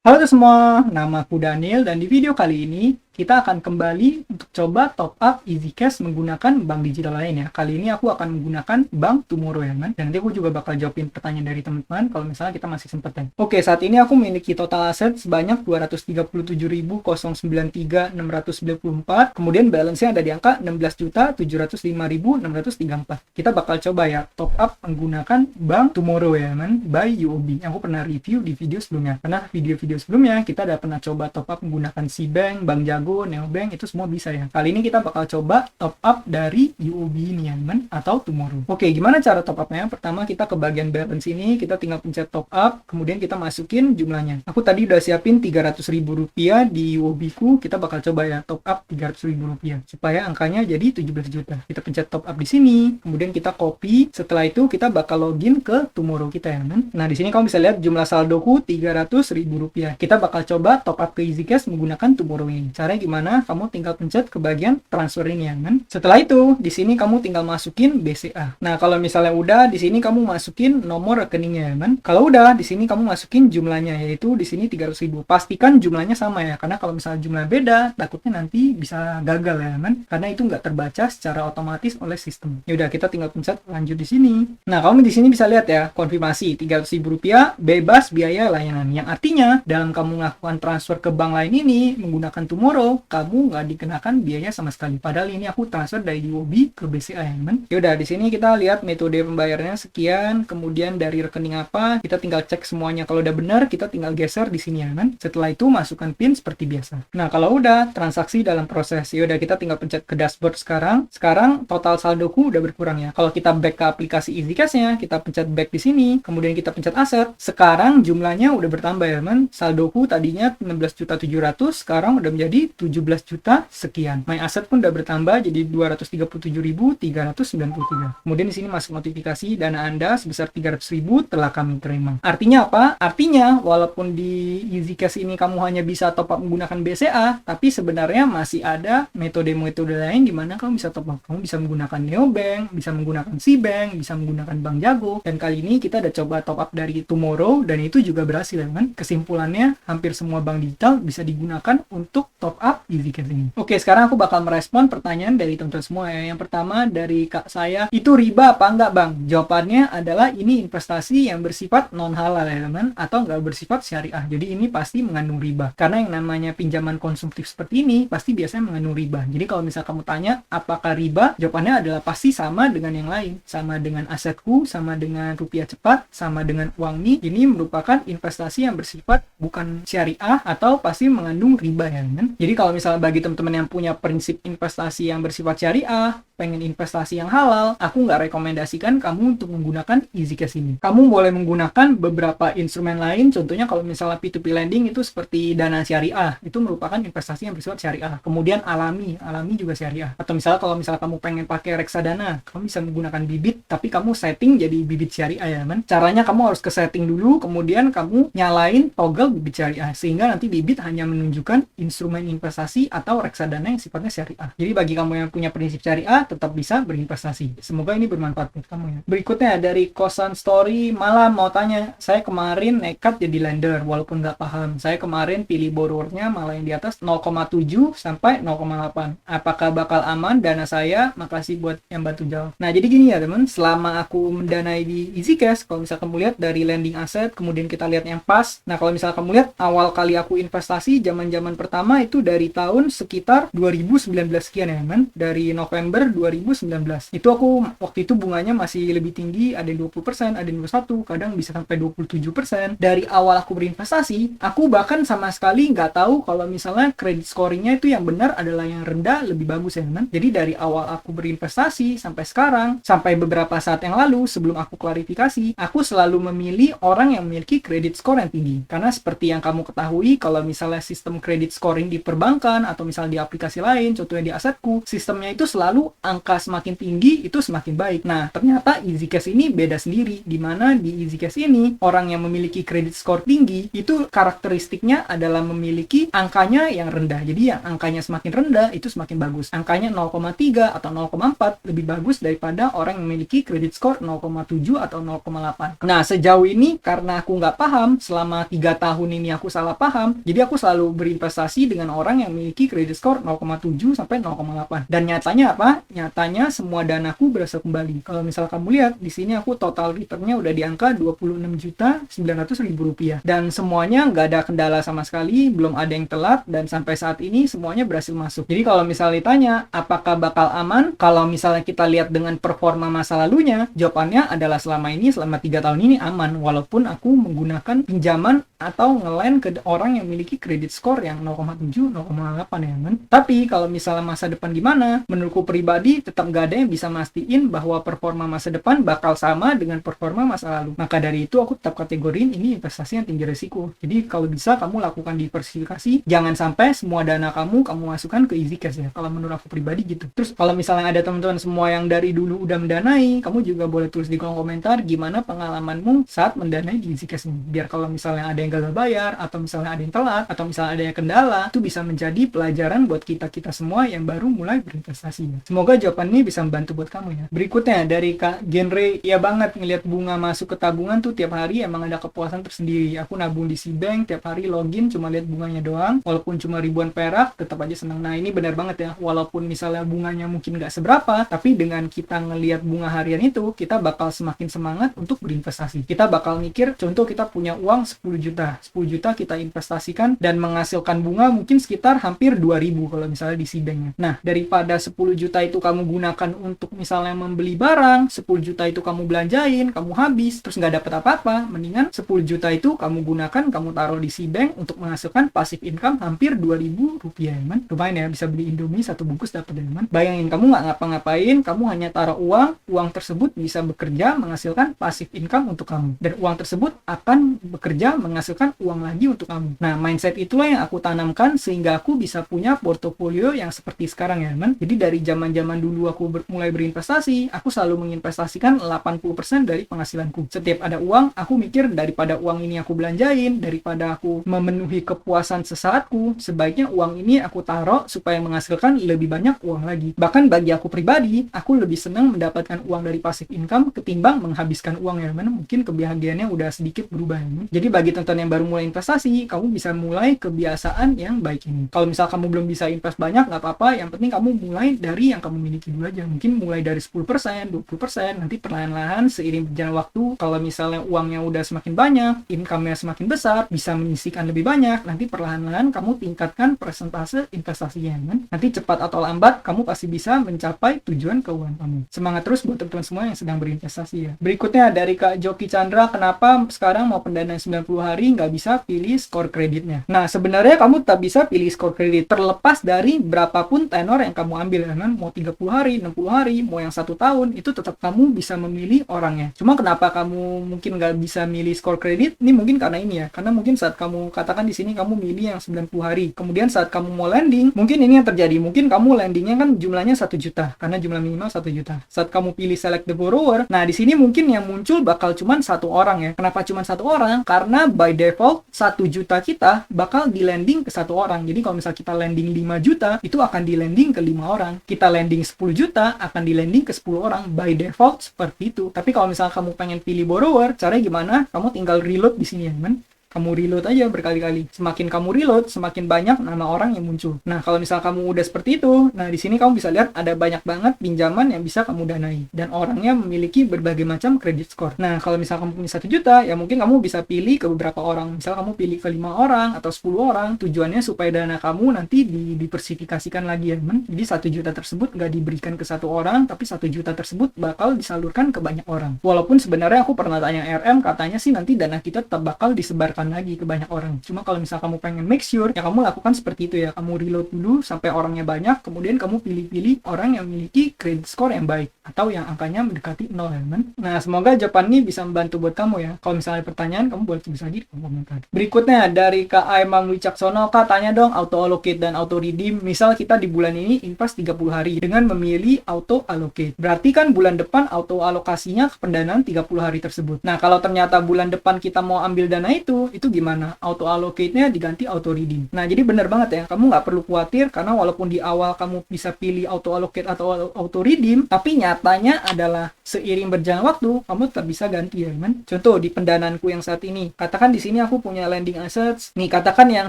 Halo semua, nama aku Daniel dan di video kali ini kita akan kembali untuk coba top up EasyCash menggunakan bank digital lain ya. Kali ini aku akan menggunakan Bank Tomorrow ya kan. Dan nanti aku juga bakal jawabin pertanyaan dari teman-teman kalau misalnya kita masih sempat ya. Oke, saat ini aku memiliki total aset sebanyak 237.093.694. Kemudian balance-nya ada di angka 16.705.634. Kita bakal coba ya top up menggunakan Bank Tomorrow ya kan by UOB. Aku pernah review di video sebelumnya. Karena video-video sebelumnya kita udah pernah coba top up menggunakan Cbank, Bank Jago, Neobank, itu semua bisa ya. Kali ini kita bakal coba top up dari UOB ini ya teman, atau Tomorrow. Oke, gimana cara top upnya? Pertama kita ke bagian balance ini, kita tinggal pencet top up, kemudian kita masukin jumlahnya. Aku tadi udah siapin Rp300.000 di UOB ku, kita bakal coba ya top up Rp300.000 supaya angkanya jadi 17 juta. Kita pencet top up di sini, kemudian kita copy. Setelah itu kita bakal login ke Tomorrow kita ya teman. Nah, di sini kamu bisa lihat jumlah saldoku Rp300.000. Kita bakal coba top up ke EasyCash menggunakan Tomorrow ini. Caranya gimana? Kamu tinggal pencet ke bagian transfer ini ya kan. Setelah itu di sini kamu tinggal masukin BCA. Nah, kalau misalnya udah di sini kamu masukin nomor rekeningnya ya kan. Kalau udah di sini kamu masukin jumlahnya, yaitu di sini 300.000. Pastikan jumlahnya sama ya, karena kalau misalnya jumlah beda takutnya nanti bisa gagal ya kan, karena itu nggak terbaca secara otomatis oleh sistem. Ya udah, kita tinggal pencet lanjut di sini. Nah, kamu di sini bisa lihat ya, konfirmasi Rp300.000 bebas biaya layanan, yang artinya dalam kamu melakukan transfer ke bank lain ini menggunakan Tomorrow, kamu nggak dikenakan biaya sama sekali. Padahal ini aku transfer dari UOB ke BCA ya teman. Yaudah, di sini kita lihat metode pembayarannya sekian, kemudian dari rekening apa, kita tinggal cek semuanya. Kalau udah benar, kita tinggal geser di sini ya teman. Setelah itu masukkan PIN seperti biasa. Nah, kalau udah transaksi dalam proses, yaudah kita tinggal pencet ke dashboard sekarang. Sekarang total saldoku udah berkurang ya. Kalau kita back ke aplikasi EasyCash-nya, kita pencet back di sini, kemudian kita pencet aset. Sekarang jumlahnya udah bertambah ya teman. Saldoku tadinya 16.700.000, sekarang udah menjadi 17 juta sekian. My asset pun udah bertambah jadi 237.393. Kemudian di sini masuk notifikasi dana Anda sebesar 300.000 telah kami terima. Artinya apa? Artinya walaupun di EasyCash ini kamu hanya bisa top up menggunakan BCA, tapi sebenarnya masih ada metode-metode lain di mana kamu bisa top up. Kamu bisa menggunakan Neobank, bisa menggunakan Cbank, bisa menggunakan Bank Jago. Dan kali ini kita udah coba top up dari Tomorrow dan itu juga berhasil ya kan? Kesimpulannya hampir semua bank digital bisa digunakan untuk top up EasyCash ini. Oke, sekarang aku bakal merespon pertanyaan dari teman-teman semua ya. Yang pertama dari kak saya, itu riba apa enggak bang? Jawabannya adalah ini investasi yang bersifat non halal ya teman, atau enggak bersifat syariah. Jadi ini pasti mengandung riba. Karena yang namanya pinjaman konsumtif seperti ini pasti biasanya mengandung riba. Jadi kalau misal kamu tanya apakah riba, jawabannya adalah pasti sama dengan yang lain. Sama dengan asetku, sama dengan rupiah cepat, sama dengan uang mie. Ini merupakan investasi yang bersifat bukan syariah atau pasti mengandung riba ya kan. Jadi kalau misalnya bagi teman-teman yang punya prinsip investasi yang bersifat syariah, pengen investasi yang halal, aku nggak rekomendasikan kamu untuk menggunakan EasyCash ini. Kamu boleh menggunakan beberapa instrumen lain, contohnya kalau misalnya P2P lending itu seperti dana syariah, itu merupakan investasi yang bersifat syariah. Kemudian alami juga syariah. Atau misalnya kalau misalnya kamu pengen pakai reksadana, kamu bisa menggunakan bibit, tapi kamu setting jadi bibit syariah ya kan. Caranya kamu harus ke setting dulu, kemudian kamu nyalain toggle bibit syariah, sehingga nanti bibit hanya menunjukkan instrumen investasi atau reksadana yang sifatnya syariah. Jadi bagi kamu yang punya prinsip syariah, tetap bisa berinvestasi. Semoga ini bermanfaat buat kamu ya. Berikutnya dari Kosan Story Malam mau tanya, saya kemarin nekat jadi lender walaupun nggak paham. Saya kemarin pilih borrowernya malah yang di atas 0,7 sampai 0,8. Apakah bakal aman dana saya? Makasih buat yang bantu jawab. Nah, jadi gini ya teman, selama aku mendanai di EasyCash, kalau misalnya kamu lihat dari lending aset, kemudian kita lihat yang pas. Nah, kalau misalnya kamu lihat awal kali aku investasi zaman-zaman pertama itu dari tahun sekitar 2019 sekian ya teman, dari November 2019. Itu aku waktu itu bunganya masih lebih tinggi, ada yang 20%, ada yang 21%, kadang bisa sampai 27%. Dari awal aku berinvestasi, aku bahkan sama sekali nggak tahu kalau misalnya credit scoringnya itu yang benar adalah yang rendah lebih bagus ya teman. Jadi dari awal aku berinvestasi sampai sekarang, sampai beberapa saat yang lalu sebelum aku klarifikasi, aku selalu memilih orang yang memiliki credit score yang tinggi. Karena seperti yang kamu ketahui, kalau misalnya sistem credit scoring perbankan atau misal di aplikasi lain, contohnya di asetku, sistemnya itu selalu angka semakin tinggi itu semakin baik. Nah, ternyata EasyCash ini beda sendiri, di mana di EasyCash ini orang yang memiliki kredit skor tinggi itu karakteristiknya adalah memiliki angkanya yang rendah. Jadi yang angkanya semakin rendah itu semakin bagus. Angkanya 0,3 atau 0,4 lebih bagus daripada orang yang memiliki kredit skor 0,7 atau 0,8. Nah, sejauh ini karena aku nggak paham, selama 3 tahun ini aku salah paham, jadi aku selalu berinvestasi dengan orang yang memiliki kredit skor 0,7 sampai 0,8. Dan nyatanya apa? Nyatanya semua danaku berhasil kembali. Kalau misal kamu lihat, di sini aku total returnnya udah di angka 26.900.000 rupiah. Dan semuanya nggak ada kendala sama sekali, belum ada yang telat, dan sampai saat ini semuanya berhasil masuk. Jadi kalau misalnya ditanya, apakah bakal aman? Kalau misalnya kita lihat dengan performa masa lalunya, jawabannya adalah selama 3 tahun ini aman, walaupun aku menggunakan pinjaman atau ngelend ke orang yang memiliki kredit skor yang 0,7, 0,8 ya kan. Tapi kalau misalnya masa depan gimana? Menurutku pribadi tetap nggak ada yang bisa mastiin bahwa performa masa depan bakal sama dengan performa masa lalu. Maka dari itu aku tetap kategoriin ini investasi yang tinggi risiko. Jadi kalau bisa kamu lakukan diversifikasi, jangan sampai semua dana kamu masukkan ke EasyCash ya. Kalau menurut aku pribadi gitu. Terus kalau misalnya ada teman-teman semua yang dari dulu udah mendanai, kamu juga boleh tulis di kolom komentar gimana pengalamanmu saat mendanai di EasyCash ini. Biar kalau misalnya ada yang gagal bayar, atau misalnya ada yang telat, atau misalnya ada yang kendala, itu bisa menjadi pelajaran buat kita-kita semua yang baru mulai berinvestasi. Semoga jawaban ini bisa membantu buat kamu ya. Berikutnya dari Kak Genre, ya banget ngelihat bunga masuk ke tabungan tuh tiap hari emang ada kepuasan tersendiri. Aku nabung di Cbank, tiap hari login cuma lihat bunganya doang, walaupun cuma ribuan perak, tetap aja senang. Nah ini benar banget ya, walaupun misalnya bunganya mungkin nggak seberapa, tapi dengan kita ngelihat bunga harian itu, kita bakal semakin semangat untuk berinvestasi. Kita bakal mikir, contoh kita punya uang 10 juta. 10 juta kita investasikan dan menghasilkan bunga mungkin sekitar hampir 2.000 kalau misalnya di Cbank. Nah, daripada 10 juta itu kamu gunakan untuk misalnya membeli barang, 10 juta itu kamu belanjain, kamu habis, terus nggak dapat apa-apa, mendingan 10 juta itu kamu gunakan, kamu taruh di Cbank untuk menghasilkan passive income hampir 2.000 rupiah, man. Lumayan ya, bisa beli Indomie 1 bungkus dapat ya, man. Bayangin kamu nggak ngapa-ngapain, kamu hanya taruh uang tersebut bisa bekerja menghasilkan passive income untuk kamu. Dan uang tersebut akan bekerja menghasilkan uang lagi untuk kamu. Nah, mindset itulah yang aku tanamkan sehingga aku bisa punya portofolio yang seperti sekarang ya, man. Jadi dari zaman-zaman dulu aku mulai berinvestasi, aku selalu menginvestasikan 80% dari penghasilanku. Setiap ada uang, aku mikir daripada uang ini aku belanjain, daripada aku memenuhi kepuasan sesaatku, sebaiknya uang ini aku taruh supaya menghasilkan lebih banyak uang lagi. Bahkan bagi aku pribadi, aku lebih senang mendapatkan uang dari passive income ketimbang menghabiskan uang ya, man. Mungkin kebahagiaannya udah sedikit berubah ya, man. Jadi bagi teman-teman yang baru mulai investasi, kamu bisa mulai kebiasaan yang baik ini. Kalau misal kamu belum bisa invest banyak, nggak apa-apa, yang penting kamu mulai dari yang kamu miliki dulu aja. Mungkin mulai dari 10%, 20%, nanti perlahan-lahan seiring berjalan waktu, kalau misalnya uangnya udah semakin banyak, income-nya semakin besar, bisa menyisihkan lebih banyak, nanti perlahan-lahan kamu tingkatkan persentase investasinya, kan? Nanti cepat atau lambat, kamu pasti bisa mencapai tujuan keuangan kamu. Semangat terus buat teman-teman semua yang sedang berinvestasi ya. Berikutnya dari Kak Joki Chandra, kenapa sekarang mau pendanaan 90 hari nggak bisa pilih skor kreditnya? Nah, sebenarnya kamu tak bisa pilih skor kredit terlepas dari berapapun tenor yang kamu ambil kan? Mau 30 hari, 60 hari, mau yang 1 tahun, itu tetap kamu bisa memilih orangnya. Cuma kenapa kamu mungkin nggak bisa milih skor kredit? Ini mungkin karena ini ya, karena mungkin saat kamu katakan di sini kamu milih yang 90 hari, kemudian saat kamu mau landing, mungkin ini yang terjadi, mungkin kamu landingnya kan jumlahnya 1 juta, karena jumlah minimal 1 juta. Saat kamu pilih select the borrower, nah di sini mungkin yang muncul bakal cuman 1 orang ya. Kenapa cuman 1 orang? Karena by default 1 juta kita bakal di landing ke 1 orang. Jadi kalau misal kita landing 5 juta, itu akan di landing ke 5 orang. Kita landing 10 juta, akan di landing ke 10 orang. By default seperti itu. Tapi kalau misal kamu pengen pilih borrower, caranya gimana? Kamu tinggal reload di sini ya, kan? Kamu reload aja berkali-kali. Semakin kamu reload, semakin banyak nama orang yang muncul. Nah, kalau misal kamu udah seperti itu, nah di sini kamu bisa lihat ada banyak banget pinjaman yang bisa kamu danai. Dan orangnya memiliki berbagai macam kredit score. Nah, kalau misal kamu punya 1 juta, ya mungkin kamu bisa pilih ke beberapa orang. Misal kamu pilih ke 5 orang atau 10 orang. Tujuannya supaya dana kamu nanti diversifikasikan lagi ya, men. Jadi 1 juta tersebut nggak diberikan ke 1 orang, tapi 1 juta tersebut bakal disalurkan ke banyak orang. Walaupun sebenarnya aku pernah tanya RM, katanya sih nanti dana kita tetap bakal disebarkan dilakukan lagi ke banyak orang. Cuma kalau misal kamu pengen make sure, ya kamu lakukan seperti itu ya. Kamu reload dulu sampai orangnya banyak, kemudian kamu pilih-pilih orang yang memiliki credit score yang baik atau yang angkanya mendekati 0 ya teman. Nah, semoga jawaban ini bisa membantu buat kamu ya. Kalau misalnya ada pertanyaan, kamu boleh tulis lagi di kolom komentar. Berikutnya dari Kak Aimam Wicaksono, Kak tanya dong auto allocate dan auto redeem. Misal kita di bulan ini invest 30 hari dengan memilih auto allocate. Berarti kan bulan depan auto alokasinya ke pendanaan 30 hari tersebut. Nah, kalau ternyata bulan depan kita mau ambil dana itu gimana? Auto allocate-nya diganti auto redeem. Nah, jadi benar banget ya. Kamu nggak perlu khawatir karena walaupun di awal kamu bisa pilih auto allocate atau auto redeem, tapi nyatanya adalah seiring berjalan waktu kamu tetap bisa ganti ya kan. Contoh di pendanaanku yang saat ini, katakan di sini aku punya lending assets nih, katakan yang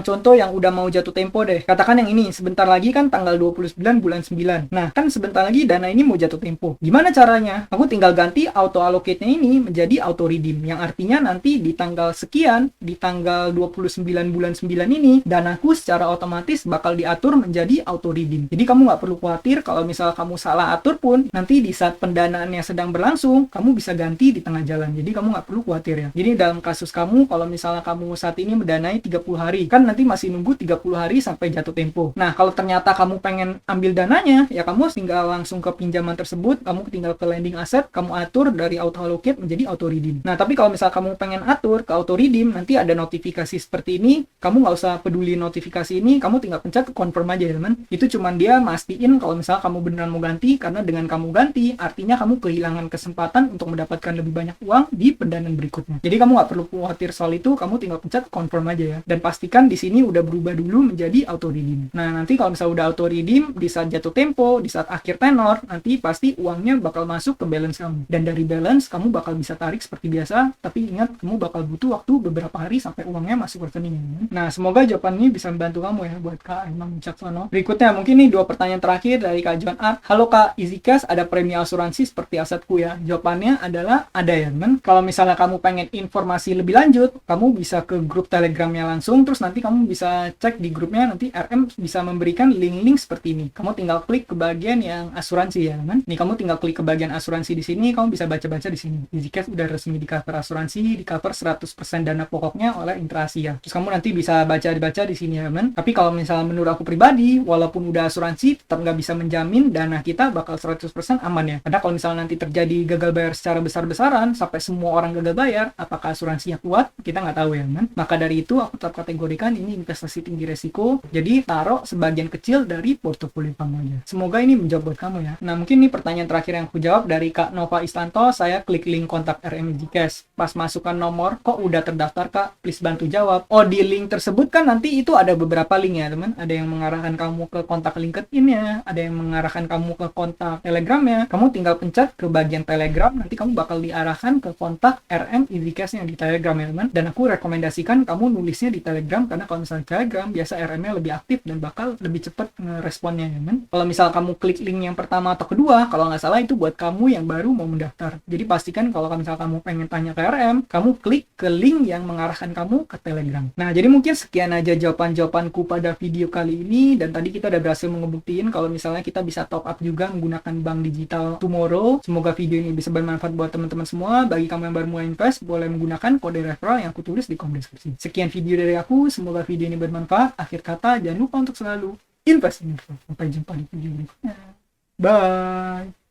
contoh yang udah mau jatuh tempo deh, katakan yang ini sebentar lagi kan tanggal 29 bulan 9. Nah kan sebentar lagi dana ini mau jatuh tempo. Gimana caranya? Aku tinggal ganti auto allocate-nya ini menjadi auto redeem, yang artinya nanti di tanggal sekian, di tanggal 29 bulan 9 ini danaku secara otomatis bakal diatur menjadi auto redeem. Jadi kamu nggak perlu khawatir kalau misal kamu salah atur pun nanti di saat pendanaannya sedang berlangsung kamu bisa ganti di tengah jalan. Jadi kamu nggak perlu khawatir ya. Jadi dalam kasus kamu, kalau misalnya kamu saat ini mendanai 30 hari, kan nanti masih nunggu 30 hari sampai jatuh tempo. Nah kalau ternyata kamu pengen ambil dananya, ya kamu tinggal langsung ke pinjaman tersebut, kamu tinggal ke lending asset, kamu atur dari auto allocate menjadi auto redeem. Nah tapi kalau misal kamu pengen atur ke auto redeem, nanti ada notifikasi seperti ini, kamu nggak usah peduli notifikasi ini, kamu tinggal pencet confirm aja ya teman. Itu cuman dia mastiin kalau misal kamu beneran mau ganti, karena dengan kamu ganti artinya kamu kehilangan kesempatan untuk mendapatkan lebih banyak uang di pendanaan berikutnya. Jadi kamu nggak perlu khawatir soal itu, kamu tinggal pencet confirm aja ya. Dan pastikan di sini udah berubah dulu menjadi auto redeem. Nah nanti kalau misalnya udah auto redeem, di saat jatuh tempo, di saat akhir tenor, nanti pasti uangnya bakal masuk ke balance kamu. Dan dari balance kamu bakal bisa tarik seperti biasa, tapi ingat kamu bakal butuh waktu beberapa hari sampai uangnya masuk ke rekening. Nah semoga jawaban ini bisa membantu kamu ya buat Kak Aimam Wicaksono. Berikutnya mungkin nih 2 pertanyaan terakhir dari Kak John Art. Halo Kak, EasyCash ada premi asuransi seperti asetku ya? Jawabannya adalah ada ya teman. Kalau misalnya kamu pengen informasi lebih lanjut, kamu bisa ke grup Telegramnya langsung, terus nanti kamu bisa cek di grupnya, nanti RM bisa memberikan link-link seperti ini. Kamu tinggal klik ke bagian yang asuransi ya teman. Nih kamu tinggal klik ke bagian asuransi di sini, kamu bisa baca-baca di sini. EasyCash udah resmi di cover asuransi, di cover 100% dana pokoknya oleh Intra Asia. Terus kamu nanti bisa baca-baca di sini ya teman. Tapi kalau misalnya menurut aku pribadi, walaupun udah asuransi, tetap nggak bisa menjamin dana kita bakal 100% aman ya. Karena kalau misalnya nanti terjadi gagal bayar secara besar-besaran sampai semua orang gagal bayar, apakah asuransinya kuat? Kita nggak tahu ya kan. Maka dari itu aku tetap kategorikan ini investasi tinggi resiko, jadi taruh sebagian kecil dari portofolio kamu aja. Semoga ini menjawab buat kamu ya. Nah mungkin ini pertanyaan terakhir yang aku jawab dari Kak Nova Istanto. Saya klik link kontak RM EasyCash, pas masukkan nomor, kok udah terdaftar Kak? Please bantu jawab. Oh di link tersebut kan nanti itu ada beberapa link ya teman. Ada yang mengarahkan kamu ke kontak LinkedIn-nya, ada yang mengarahkan kamu ke kontak Telegram-nya. Kamu tinggal pencet ke bagian Telegram, nanti kamu bakal diarahkan ke kontak RM EasyCash yang di Telegram ya teman. Dan aku rekomendasikan kamu nulisnya di Telegram, karena kalau misalnya Telegram biasa RM-nya lebih aktif dan bakal lebih cepat ngeresponnya ya teman. Kalau misal kamu klik link yang pertama atau kedua, kalau nggak salah itu buat kamu yang baru mau mendaftar. Jadi pastikan kalau misal kamu pengen tanya ke RM, kamu klik ke link yang mengarahkan kamu ke Telegram. Nah jadi mungkin sekian aja jawaban-jawabanku pada video kali ini. Dan tadi kita udah berhasil ngebuktiin kalau misalnya kita bisa top up juga menggunakan bank digital Tomorrow. Semoga video ini bisa bermanfaat buat teman-teman semua. Bagi kamu yang baru mulai invest, boleh menggunakan kode referral yang aku tulis di kolom deskripsi. Sekian video dari aku, semoga video ini bermanfaat. Akhir kata, jangan lupa untuk selalu invest. Sampai jumpa di video berikutnya. Bye!